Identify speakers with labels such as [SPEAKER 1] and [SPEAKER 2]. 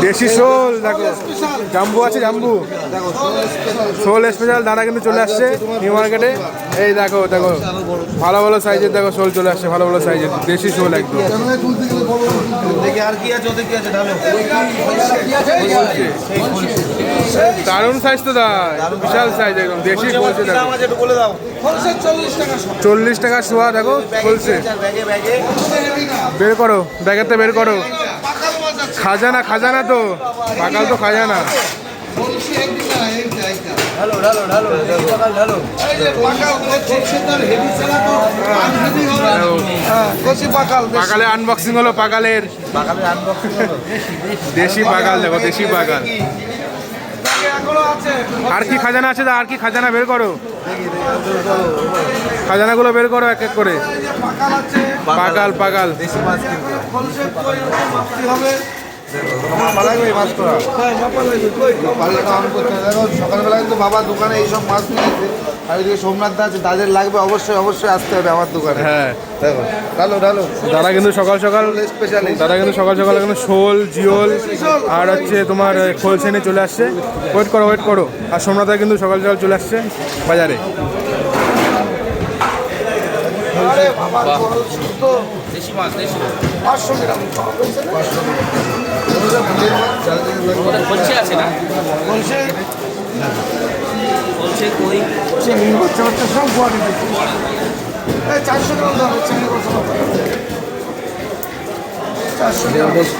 [SPEAKER 1] দেশি শোল দেখো, জাম্বু আছে, জাম্বু শোল স্পেশাল দাদা কিন্তু চলে আসছে নিউ মার্কেটে। এই দেখো দেখো ভালো ভালো সাইজের দেখো শোল চলে আসছে, ভালো ভালো সাইজের দেশি শোল একদম। দারুণ সাইজ তো দা, বিশাল সাইজ একদম দেশি বলছে দেখো। 40 টাকা শোয়া দেখো বলছে। বের করো ব্যাগেরটা বের করো। খাজানা খাজানা তো, পাকাল তো খাজানা। পাকালের আনবক্সিং হলো, পাকালের দেশি পাকাল দেখো, দেশি পাকাল। আর কি খাজানা আছে? আর কি খাজানা বের করো, খাজানাগুলো বের করো এক এক করে। পাকাল পাকাল
[SPEAKER 2] সকালবেলা কিন্তু বাবা দোকানে এইসব মাছ নিয়েছে, আর ওইদিকে সোমনাথ দা আছে, তাদের লাগবে অবশ্যই অবশ্যই আসতে হবে আমার দোকানে।
[SPEAKER 1] হ্যাঁ
[SPEAKER 2] দেখো ডালো ডালো
[SPEAKER 1] দাদা কিন্তু সকাল সকাল দাদা কিন্তু সকাল সকাল কিন্তু শোল জিওল আর হচ্ছে তোমার খোলসে নিয়ে চলে আসছে। ওয়েট করো ওয়েট করো। আর সোমনাথ কিন্তু সকাল সকাল চলে আসছে বাজারে।
[SPEAKER 3] দেশি মাছ, দেশি
[SPEAKER 2] 500 গ্রাম
[SPEAKER 3] বলছে আছে না,
[SPEAKER 2] বলছে
[SPEAKER 3] বলছে কই
[SPEAKER 2] বাচ্চা বাচ্চা সব গোয়াটি 400 গ্রাম দাম 400 গ্রাম।